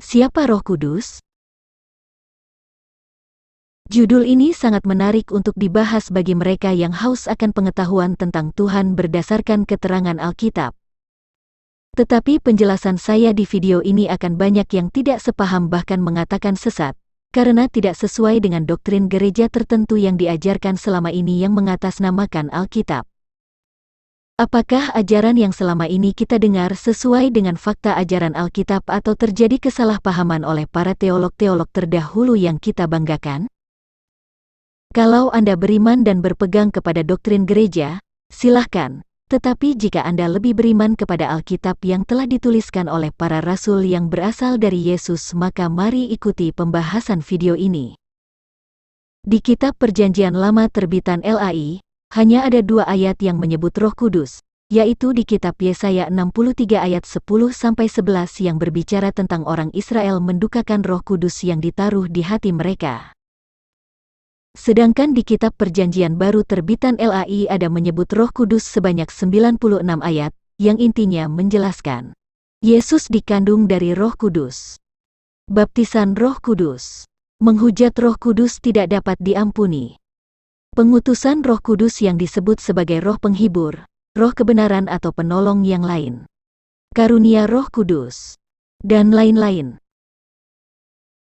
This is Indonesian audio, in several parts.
Siapa Roh Kudus? Judul ini sangat menarik untuk dibahas bagi mereka yang haus akan pengetahuan tentang Tuhan berdasarkan keterangan Alkitab. Tetapi penjelasan saya di video ini akan banyak yang tidak sepaham bahkan mengatakan sesat, karena tidak sesuai dengan doktrin gereja tertentu yang diajarkan selama ini yang mengatasnamakan Alkitab. Apakah ajaran yang selama ini kita dengar sesuai dengan fakta ajaran Alkitab atau terjadi kesalahpahaman oleh para teolog-teolog terdahulu yang kita banggakan? Kalau Anda beriman dan berpegang kepada doktrin gereja, silahkan. Tetapi jika Anda lebih beriman kepada Alkitab yang telah dituliskan oleh para rasul yang berasal dari Yesus, maka mari ikuti pembahasan video ini. Di Kitab Perjanjian Lama terbitan LAI, hanya ada 2 ayat yang menyebut Roh Kudus, yaitu di Kitab Yesaya 63 ayat 10-11 yang berbicara tentang orang Israel mendukakan Roh Kudus yang ditaruh di hati mereka. Sedangkan di Kitab Perjanjian Baru terbitan LAI ada menyebut Roh Kudus sebanyak 96 ayat, yang intinya menjelaskan Yesus dikandung dari Roh Kudus. Baptisan Roh Kudus. Menghujat Roh Kudus tidak dapat diampuni. Pengutusan Roh Kudus yang disebut sebagai Roh Penghibur, Roh Kebenaran atau penolong yang lain. Karunia Roh Kudus. Dan lain-lain.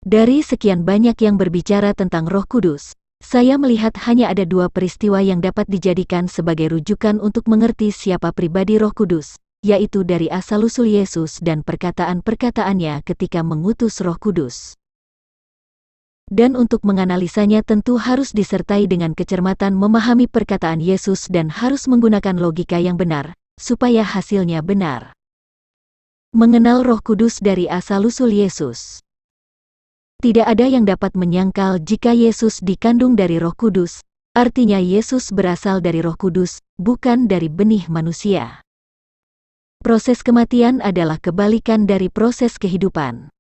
Dari sekian banyak yang berbicara tentang Roh Kudus, saya melihat hanya ada 2 peristiwa yang dapat dijadikan sebagai rujukan untuk mengerti siapa pribadi Roh Kudus, yaitu dari asal-usul Yesus dan perkataan-perkataannya ketika mengutus Roh Kudus. Dan untuk menganalisanya tentu harus disertai dengan kecermatan memahami perkataan Yesus dan harus menggunakan logika yang benar, supaya hasilnya benar. Mengenal Roh Kudus dari asal-usul Yesus. Tidak ada yang dapat menyangkal jika Yesus dikandung dari Roh Kudus, artinya Yesus berasal dari Roh Kudus, bukan dari benih manusia. Proses kematian adalah kebalikan dari proses kehidupan.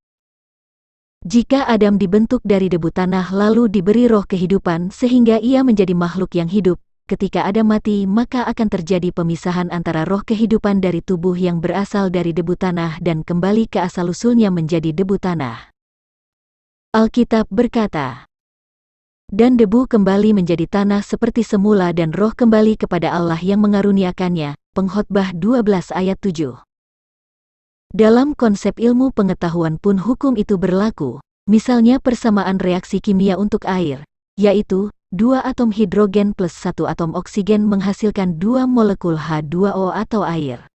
Jika Adam dibentuk dari debu tanah lalu diberi roh kehidupan sehingga ia menjadi makhluk yang hidup, ketika Adam mati maka akan terjadi pemisahan antara roh kehidupan dari tubuh yang berasal dari debu tanah dan kembali ke asal-usulnya menjadi debu tanah. Alkitab berkata, dan debu kembali menjadi tanah seperti semula dan roh kembali kepada Allah yang mengaruniakannya. Pengkhotbah 12 ayat 7. Dalam konsep ilmu pengetahuan pun hukum itu berlaku, misalnya persamaan reaksi kimia untuk air, yaitu 2 atom hidrogen plus 1 atom oksigen menghasilkan 2 molekul H2O atau air.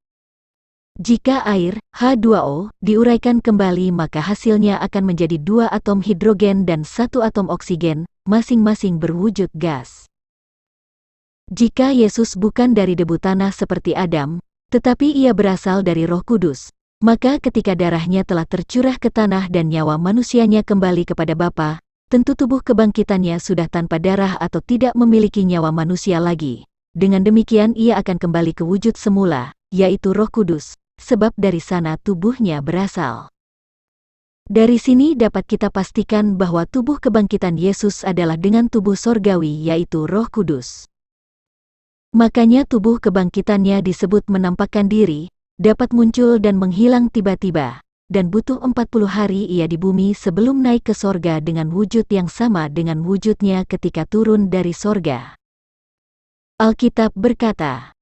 Jika air, H2O, diuraikan kembali maka hasilnya akan menjadi 2 atom hidrogen dan 1 atom oksigen, masing-masing berwujud gas. Jika Yesus bukan dari debu tanah seperti Adam, tetapi ia berasal dari Roh Kudus, maka ketika darahnya telah tercurah ke tanah dan nyawa manusianya kembali kepada Bapa, tentu tubuh kebangkitannya sudah tanpa darah atau tidak memiliki nyawa manusia lagi. Dengan demikian ia akan kembali ke wujud semula, yaitu Roh Kudus. Sebab dari sana tubuhnya berasal. Dari sini dapat kita pastikan bahwa tubuh kebangkitan Yesus adalah dengan tubuh sorgawi yaitu Roh Kudus. Makanya tubuh kebangkitannya disebut menampakkan diri, dapat muncul dan menghilang tiba-tiba, dan butuh 40 hari ia di bumi sebelum naik ke sorga dengan wujud yang sama dengan wujudnya ketika turun dari sorga. Alkitab berkata,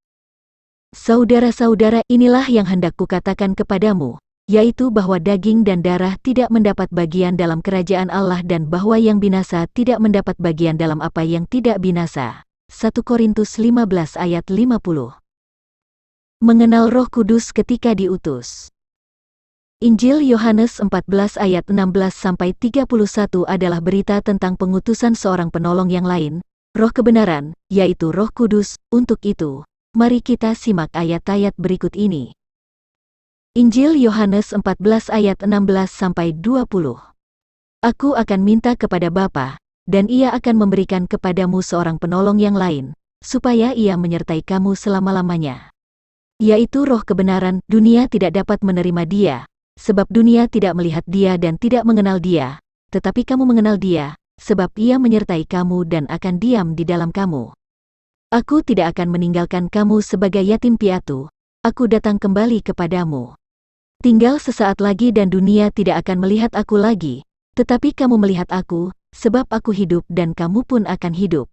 saudara-saudara, inilah yang hendak kukatakan kepadamu, yaitu bahwa daging dan darah tidak mendapat bagian dalam kerajaan Allah dan bahwa yang binasa tidak mendapat bagian dalam apa yang tidak binasa. 1 Korintus 15 ayat 50. Mengenal Roh Kudus ketika diutus. Injil Yohanes 14 ayat 16-31 adalah berita tentang pengutusan seorang penolong yang lain, Roh Kebenaran, yaitu Roh Kudus. Untuk itu, mari kita simak ayat-ayat berikut ini. Injil Yohanes 14 ayat 16-20. Aku akan minta kepada Bapa, dan ia akan memberikan kepadamu seorang penolong yang lain, supaya ia menyertai kamu selama-lamanya. Yaitu Roh Kebenaran. Dunia tidak dapat menerima dia, sebab dunia tidak melihat dia dan tidak mengenal dia, tetapi kamu mengenal dia, sebab ia menyertai kamu dan akan diam di dalam kamu. Aku tidak akan meninggalkan kamu sebagai yatim piatu, aku datang kembali kepadamu. Tinggal sesaat lagi dan dunia tidak akan melihat aku lagi, tetapi kamu melihat aku, sebab aku hidup dan kamu pun akan hidup.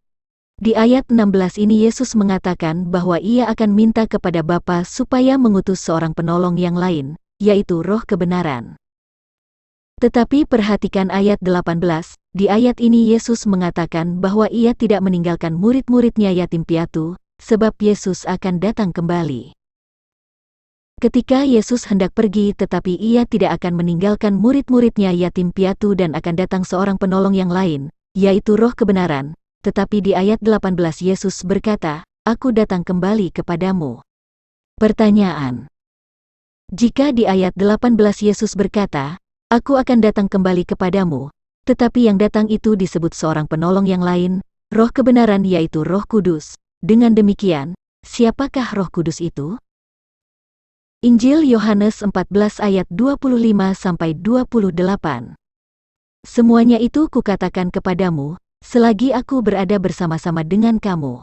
Di ayat 16 ini Yesus mengatakan bahwa ia akan minta kepada Bapa supaya mengutus seorang penolong yang lain, yaitu Roh Kebenaran. Tetapi perhatikan ayat 18, di ayat ini Yesus mengatakan bahwa ia tidak meninggalkan murid-muridnya yatim piatu, sebab Yesus akan datang kembali. Ketika Yesus hendak pergi tetapi ia tidak akan meninggalkan murid-muridnya yatim piatu dan akan datang seorang penolong yang lain, yaitu Roh Kebenaran. Tetapi di ayat 18 Yesus berkata, "Aku datang kembali kepadamu." Pertanyaan: jika di ayat 18 Yesus berkata, "Aku akan datang kembali kepadamu," tetapi yang datang itu disebut seorang penolong yang lain, Roh Kebenaran yaitu Roh Kudus. Dengan demikian, siapakah Roh Kudus itu? Injil Yohanes 14 ayat 25-28. Semuanya itu kukatakan kepadamu, selagi aku berada bersama-sama dengan kamu.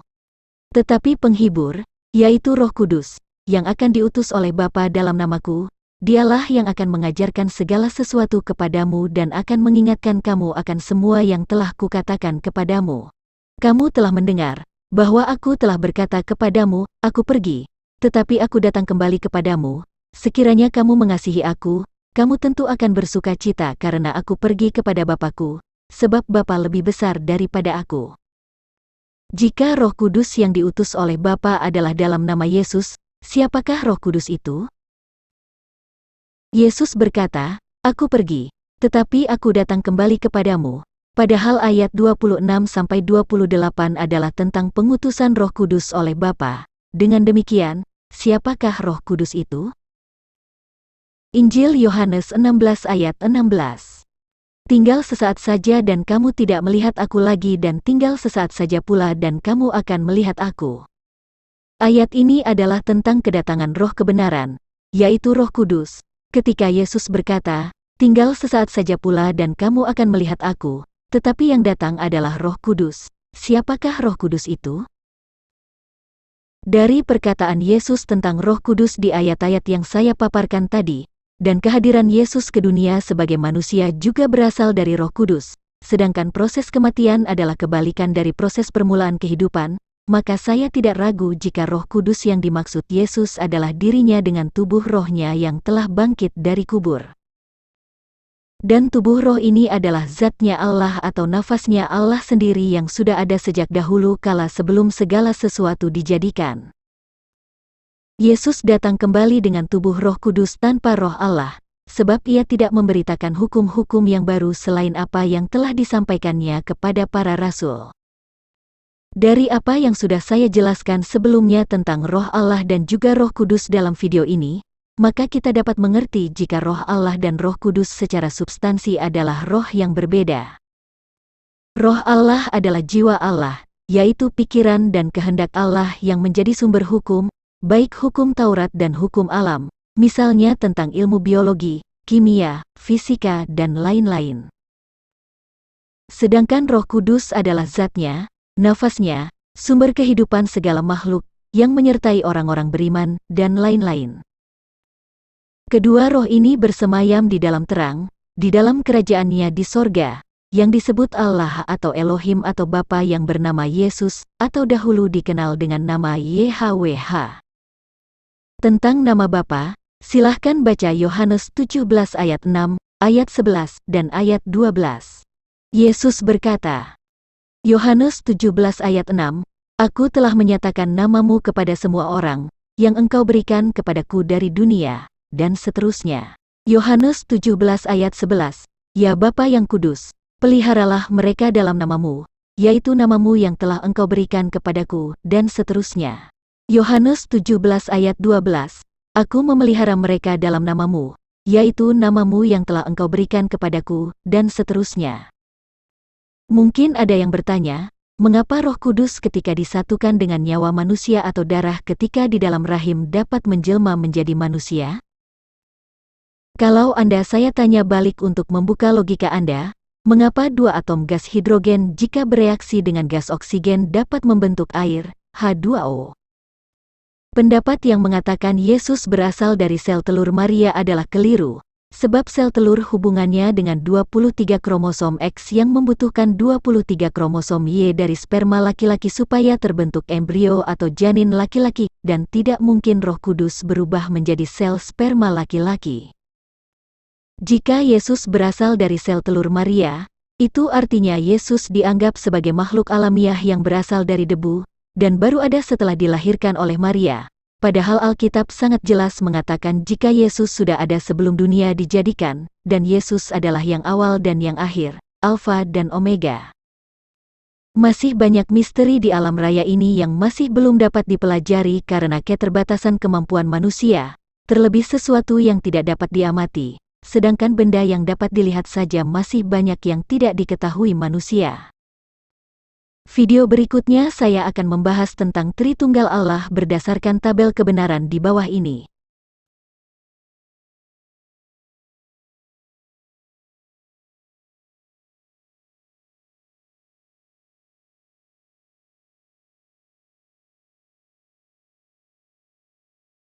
Tetapi penghibur, yaitu Roh Kudus, yang akan diutus oleh Bapa dalam namaku, dialah yang akan mengajarkan segala sesuatu kepadamu dan akan mengingatkan kamu akan semua yang telah kukatakan kepadamu. Kamu telah mendengar, bahwa aku telah berkata kepadamu, aku pergi, tetapi aku datang kembali kepadamu. Sekiranya kamu mengasihi aku, kamu tentu akan bersuka cita karena aku pergi kepada Bapa-Ku, sebab Bapa lebih besar daripada aku. Jika Roh Kudus yang diutus oleh Bapa adalah dalam nama Yesus, siapakah Roh Kudus itu? Yesus berkata, "Aku pergi, tetapi aku datang kembali kepadamu." Padahal ayat 26-28 adalah tentang pengutusan Roh Kudus oleh Bapa. Dengan demikian, siapakah Roh Kudus itu? Injil Yohanes 16 ayat 16. Tinggal sesaat saja dan kamu tidak melihat aku lagi dan tinggal sesaat saja pula dan kamu akan melihat aku. Ayat ini adalah tentang kedatangan Roh Kebenaran, yaitu Roh Kudus. Ketika Yesus berkata, "Tinggal sesaat saja pula dan kamu akan melihat aku," tetapi yang datang adalah Roh Kudus. Siapakah Roh Kudus itu? Dari perkataan Yesus tentang Roh Kudus di ayat-ayat yang saya paparkan tadi, dan kehadiran Yesus ke dunia sebagai manusia juga berasal dari Roh Kudus, sedangkan proses kematian adalah kebalikan dari proses permulaan kehidupan, maka saya tidak ragu jika Roh Kudus yang dimaksud Yesus adalah dirinya dengan tubuh rohnya yang telah bangkit dari kubur. Dan tubuh roh ini adalah zatnya Allah atau nafasnya Allah sendiri yang sudah ada sejak dahulu kala sebelum segala sesuatu dijadikan. Yesus datang kembali dengan tubuh Roh Kudus tanpa roh Allah, sebab ia tidak memberitakan hukum-hukum yang baru selain apa yang telah disampaikannya kepada para rasul. Dari apa yang sudah saya jelaskan sebelumnya tentang roh Allah dan juga Roh Kudus dalam video ini, maka kita dapat mengerti jika roh Allah dan Roh Kudus secara substansi adalah roh yang berbeda. Roh Allah adalah jiwa Allah, yaitu pikiran dan kehendak Allah yang menjadi sumber hukum, baik hukum Taurat dan hukum alam, misalnya tentang ilmu biologi, kimia, fisika, dan lain-lain. Sedangkan Roh Kudus adalah zatnya, nafasnya, sumber kehidupan segala makhluk, yang menyertai orang-orang beriman, dan lain-lain. Kedua roh ini bersemayam di dalam terang, di dalam kerajaannya di sorga, yang disebut Allah atau Elohim atau Bapa yang bernama Yesus, atau dahulu dikenal dengan nama YHWH. Tentang nama Bapa, silahkan baca Yohanes 17 ayat 6, ayat 11, dan ayat 12. Yesus berkata, Yohanes 17 ayat 6, "Aku telah menyatakan namamu kepada semua orang, yang engkau berikan kepadaku dari dunia," dan seterusnya. Yohanes 17 ayat 11, "Ya Bapa yang kudus, peliharalah mereka dalam namamu, yaitu namamu yang telah engkau berikan kepadaku," dan seterusnya. Yohanes 17 ayat 12, "Aku memelihara mereka dalam namamu, yaitu namamu yang telah engkau berikan kepadaku," dan seterusnya. Mungkin ada yang bertanya, mengapa Roh Kudus ketika disatukan dengan nyawa manusia atau darah ketika di dalam rahim dapat menjelma menjadi manusia? Kalau saya tanya balik untuk membuka logika Anda, mengapa dua atom gas hidrogen jika bereaksi dengan gas oksigen dapat membentuk air, H2O? Pendapat yang mengatakan Yesus berasal dari sel telur Maria adalah keliru, sebab sel telur hubungannya dengan 23 kromosom X yang membutuhkan 23 kromosom Y dari sperma laki-laki supaya terbentuk embrio atau janin laki-laki, dan tidak mungkin Roh Kudus berubah menjadi sel sperma laki-laki. Jika Yesus berasal dari sel telur Maria, itu artinya Yesus dianggap sebagai makhluk alamiah yang berasal dari debu, dan baru ada setelah dilahirkan oleh Maria. Padahal Alkitab sangat jelas mengatakan jika Yesus sudah ada sebelum dunia dijadikan, dan Yesus adalah yang awal dan yang akhir, Alfa dan Omega. Masih banyak misteri di alam raya ini yang masih belum dapat dipelajari karena keterbatasan kemampuan manusia, terlebih sesuatu yang tidak dapat diamati, sedangkan benda yang dapat dilihat saja masih banyak yang tidak diketahui manusia. Video berikutnya saya akan membahas tentang Tritunggal Allah berdasarkan tabel kebenaran di bawah ini.